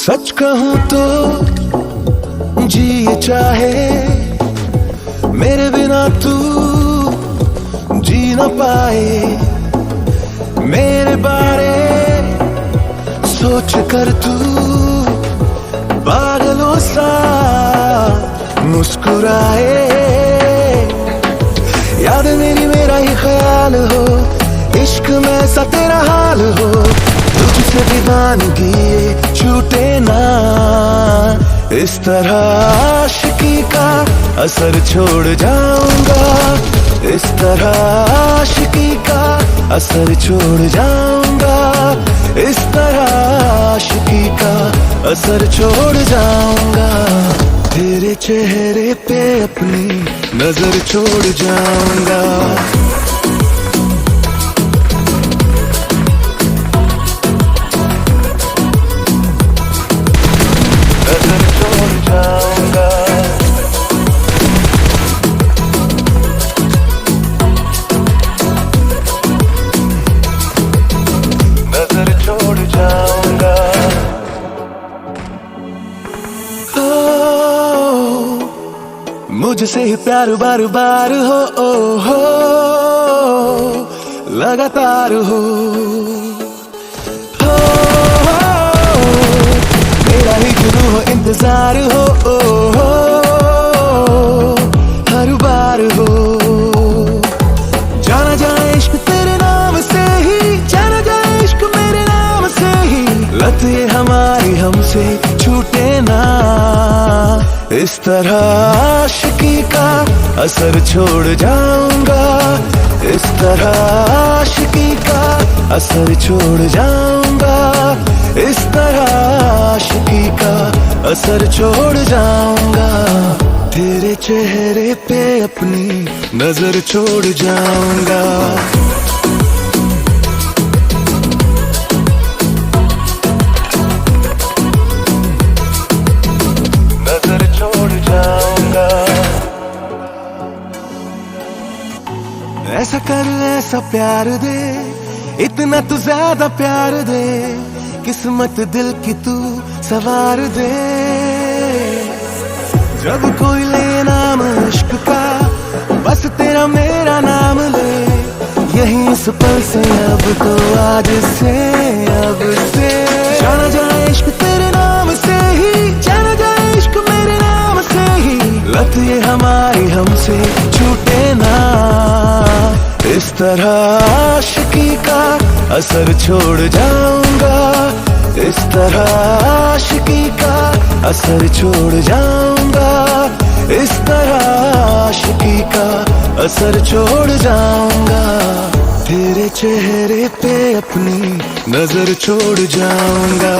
सच कहूं तो जी चाहे मेरे बिना तू जी न पाए। मेरे बारे सोच कर तू पागलों सा मुस्कुराए। याद मेरी मेरा ही ख्याल हो, इश्क में सा तेरा हाल हो, तुझसे दीवानगी छूटे ना। इस तरह आशिकी का असर छोड़ जाऊंगा, इस तरह आशिकी का असर छोड़ जाऊंगा, इस तरह आशिकी का असर छोड़ जाऊंगा। तेरे चेहरे पे अपनी नजर छोड़ जाऊंगा। मुझसे ही प्यार बार बार हो लगातार हो मेरा ही जुनून हो, इंतजार हो हर बार हो। जाना जाए इश्क तेरे नाम से ही, जाना जाए इश्क मेरे नाम से ही, लत ये हमारी हमसे छूटे ना। इस तरह आशिकी का असर छोड़ जाऊंगा, इस तरह आशिकी का असर छोड़ जाऊंगा, इस तरह आशिकी का असर छोड़ जाऊंगा। तेरे चेहरे पे अपनी नजर छोड़ जाऊंगा। ऐसा कर ऐसा प्यार दे, इतना तू ज्यादा प्यार दे, किस्मत दिल की तू सवार दे। जब कोई ले नाम इश्क का, बस तेरा मेरा नाम ले, यही इस पल से अब तो आज से अब से। जाना जाए इश्क तेरे नाम से ही, जाना जाए इश्क मेरे नाम से ही, लत ये हमारी हमसे छूटे ना। इस तरह आशिकी का असर छोड़ जाऊंगा, इस तरह आशिकी का असर छोड़ जाऊंगा, इस तरह आशिकी का असर छोड़ जाऊंगा। तेरे चेहरे पे अपनी नजर छोड़ जाऊंगा।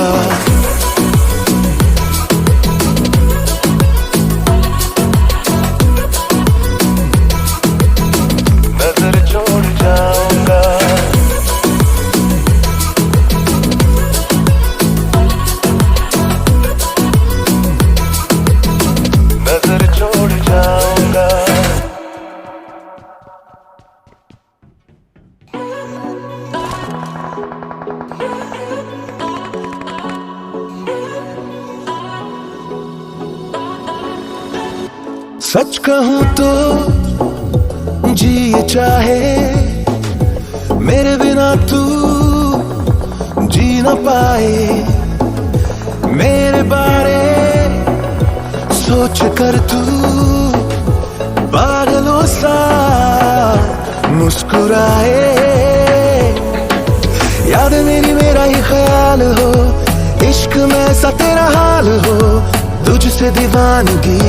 सच कहूं तो जी चाहे मेरे बिना तू जी न पाए। मेरे बारे सोच कर तू पागलों सा मुस्कुराए। याद मेरी मेरा ही ख्याल हो, इश्क में सा तेरा हाल हो, तुझसे दीवानगी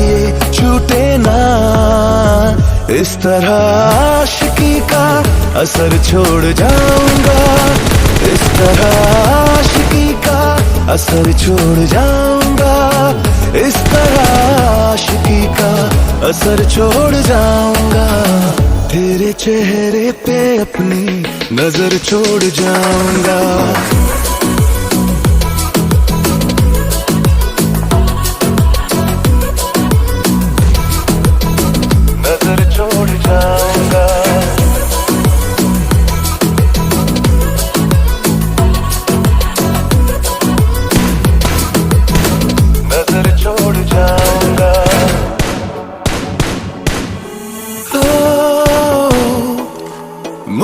छूटे ना। इस तरह आशिकी का असर छोड़ जाऊंगा, इस तरह आशिकी का असर छोड़ जाऊंगा, इस तरह आशिकी का असर छोड़ जाऊंगा। तेरे चेहरे पे अपनी नजर छोड़ जाऊंगा।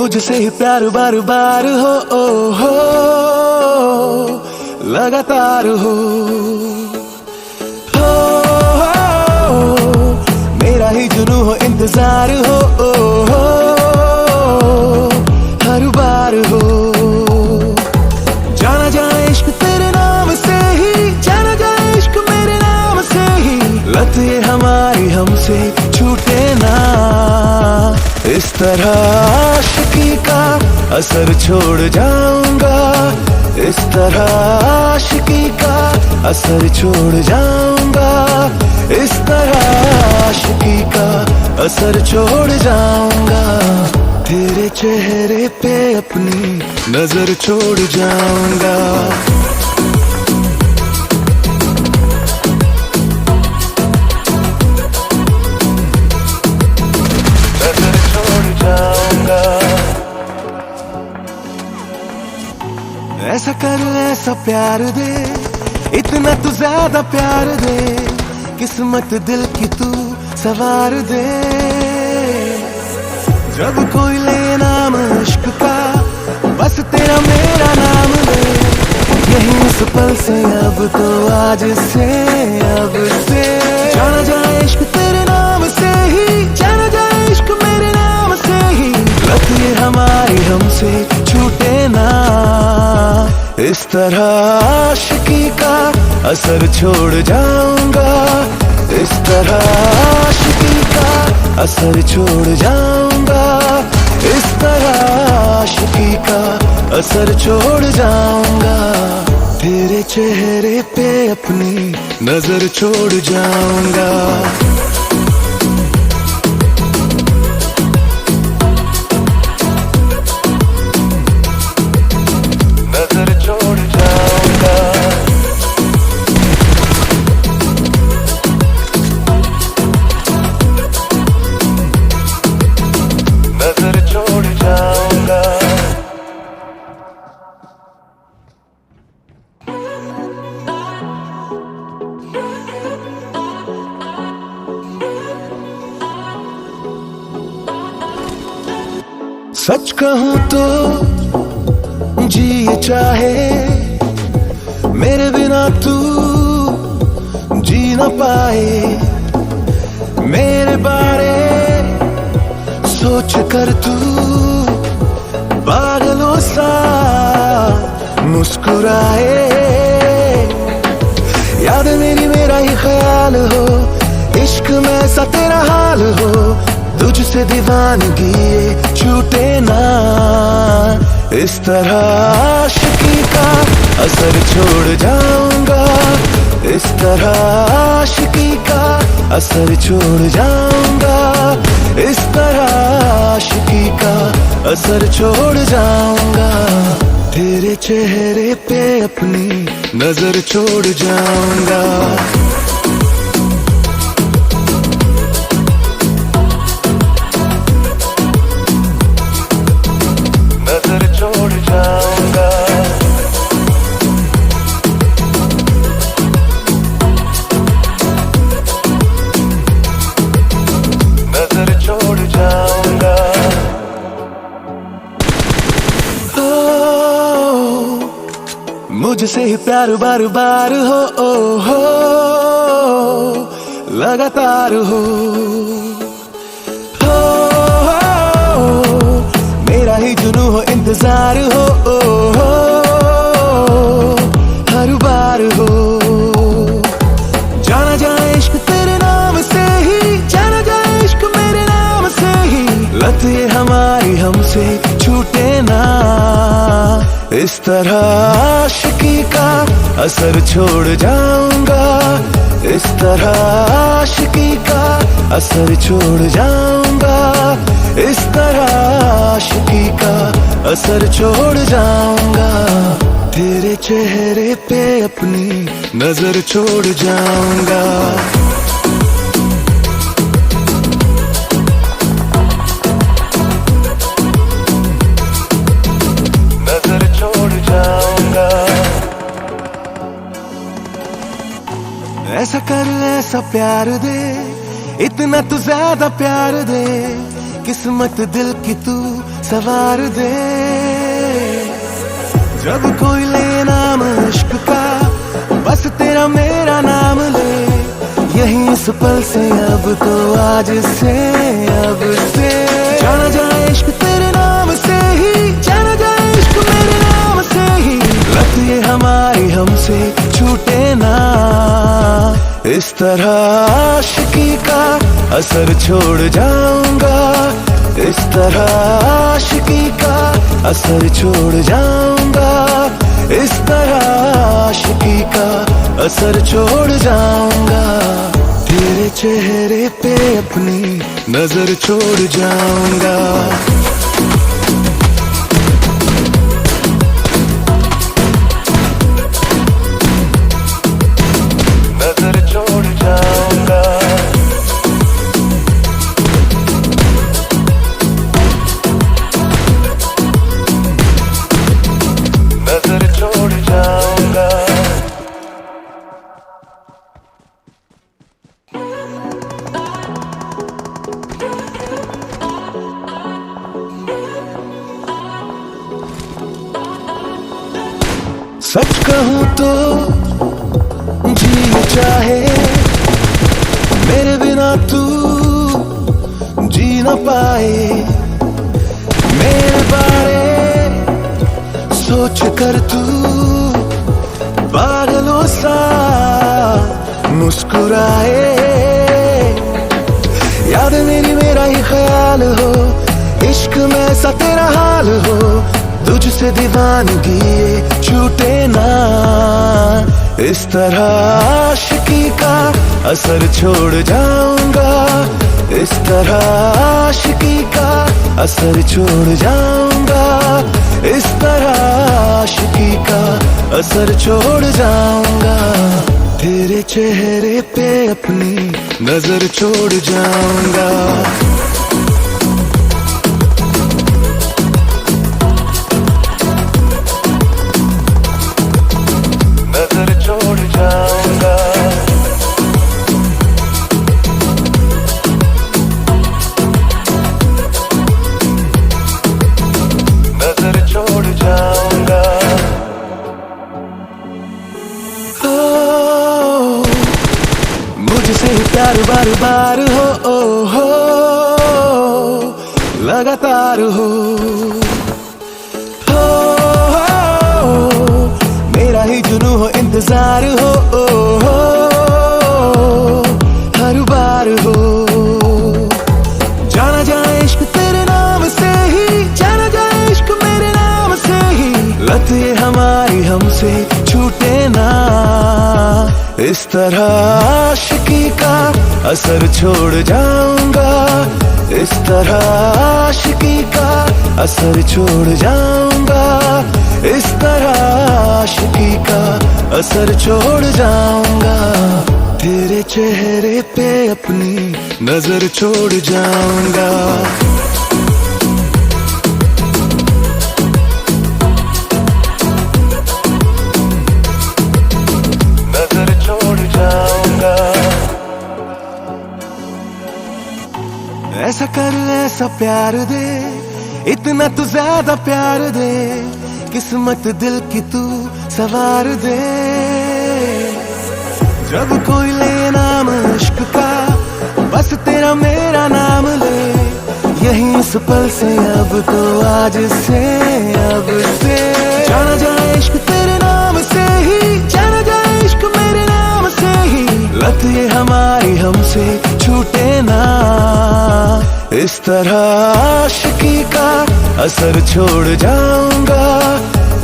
मुझसे ही प्यार बार बार हो लगातार हो मेरा ही जुनू हो इंतजार हो हर बार हो जाना जाए इश्क तेरे नाम से ही, जाना जाए इश्क मेरे नाम से ही, लत ये हमारी हमसे छूटे ना। इस तरह आशिकी का असर छोड़ जाऊंगा, इस तरह आशिकी का असर छोड़ जाऊंगा, इस तरह आशिकी का असर छोड़ जाऊंगा। तेरे चेहरे पे अपनी नजर छोड़ जाऊंगा। नजर छोड़ जाऊंगा। ऐसा कर ऐसा प्यार दे, इतना तू ज्यादा प्यार दे, किस्मत दिल की तू सवार दे। जब कोई ले नाम इश्क का, बस तेरा मेरा नाम ले, यही इस पल से अब तो आज से, अब से जाना जाए इश्क तेरे नाम से ही, जाना जाए इश्क मेरे नाम से ही, लत ये हमारी हमसे छूटे ना। इस तरह आशिकी का असर छोड़ जाऊंगा, इस तरह आशिकी का असर छोड़ जाऊंगा, इस तरह आशिकी का असर छोड़ जाऊंगा। तेरे चेहरे पे अपनी नजर छोड़ जाऊंगा। नजर छोड़ जाऊंगा। नजर छोड़ जाऊंगा। सच कहूं तो जी ये चाहे, मेरे बिना तू जी न पाए। मेरे बारे सोच कर तू पागलों सा मुस्कुराए। याद मेरी मेरा ही ख्याल हो, इश्क में सा तेरा हाल हो, तुझसे दीवानगी ये छूटे ना। इस तरह आशिकी का असर छोड़ जाऊंगा, इस तरह आशिकी का असर छोड़ जाऊंगा, इस तरह आशिकी का असर छोड़ जाऊंगा। तेरे चेहरे पे अपनी नजर छोड़ जाऊंगा। नजर छोड़ जाऊंगा। नजर छोड़ जाऊंगा। मुझसे ही प्यार बार बार हो लगातार हो मेरा ही जुनू हो इंतजार हो हर बार हो। जाना जाए इश्क तेरे नाम से ही, जाना जाए इश्क मेरे नाम से ही, लत ये हमारी हमसे छूटे ना। इस तरह आशिकी का असर छोड़ जाऊंगा, इस तरह आशिकी का असर छोड़ जाऊंगा, इस तरह आशिकी का असर छोड़ जाऊंगा। तेरे चेहरे पे अपनी नजर छोड़ जाऊंगा। नजर छोड़ जाऊंगा। ऐसा कर ऐसा प्यार दे, इतना तू ज्यादा प्यार दे, किस्मत दिल की तू सवार दे। जब कोई ले नाम इश्क का, बस तेरा मेरा नाम ले। यही इस पल से, अब तो आज से, अब से जाना जाए इश्क तेरे नाम से ही, जाना जाए इश्क मेरे नाम से ही। लत ये हमारी हमसे छूटे ना, इस तरह आशिकी का असर छोड़ जाऊंगा। इस तरह आशिकी का असर छोड़ जाऊंगा। इस तरह आशिकी का असर छोड़ जाऊंगा। तेरे चेहरे पे अपनी नजर छोड़ जाऊंगा। नजर छोड़ जाऊंगा। नजर छोड़ जाऊंगा। सच कहूं तो जी चाहे मेरे बिना तू जी न पाए। मेरे बारे सोच कर तू पागलों सा मुस्कुराए। याद मेरी मेरा ही ख्याल हो, इश्क में सा तेरा हाल हो। तुझसे दीवानगी ये छूटे ना, इस तरह आशिकी का असर छोड़ जाऊंगा। इस तरह आशिकी का असर छोड़ जाऊंगा। इस तरह आशिकी का असर छोड़ जाऊंगा। तेरे चेहरे पे अपनी नजर छोड़ जाऊंगा। नजर छोड़ जाऊंगा। नजर छोड़ जाऊंगा। मुझसे ही प्यार बार बार हो लगातार हो। मेरा ही जुनू हो, इंतजार हो हर बार हो। जाना जाए इश्क तेरे नाम से ही, जाना जाए इश्क मेरे नाम से ही। लत ये हमारी हमसे छूटे ना, इस तरह आशिकी का असर छोड़ जाऊंगा। इस तरह आशिकी का असर छोड़ जाऊंगा। इस तरह आशिकी का असर छोड़ जाऊंगा। तेरे चेहरे पे अपनी नजर छोड़ जाऊंगा। नजर छोड़ जाऊंगा। ऐसा कर ऐसा प्यार दे, इतना तू ज्यादा प्यार दे। किस्मत दिल की तू सवार दे। जब कोई ले नाम इश्क का, बस तेरा मेरा नाम ले। यही इस पल से, अब तो आज से, अब से जाना जाए इश्क तेरे नाम से ही, जाना जाए इश्क मेरे नाम से ही। लत ये हमारी हमसे छूटे ना, इस तरह आशिकी का असर छोड़ जाऊंगा।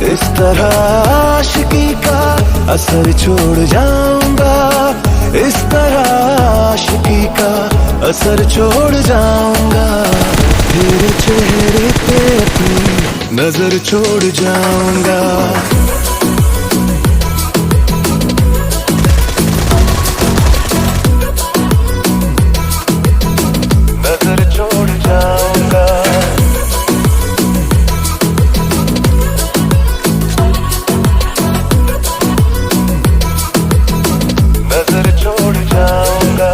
इस तरह आशिकी का असर छोड़ जाऊंगा। इस तरह आशिकी का असर छोड़ जाऊंगा। तेरे चेहरे पे अपनी नजर छोड़ जाऊंगा। नजर छोड़ जाऊंगा। नजर छोड़ जाऊंगा।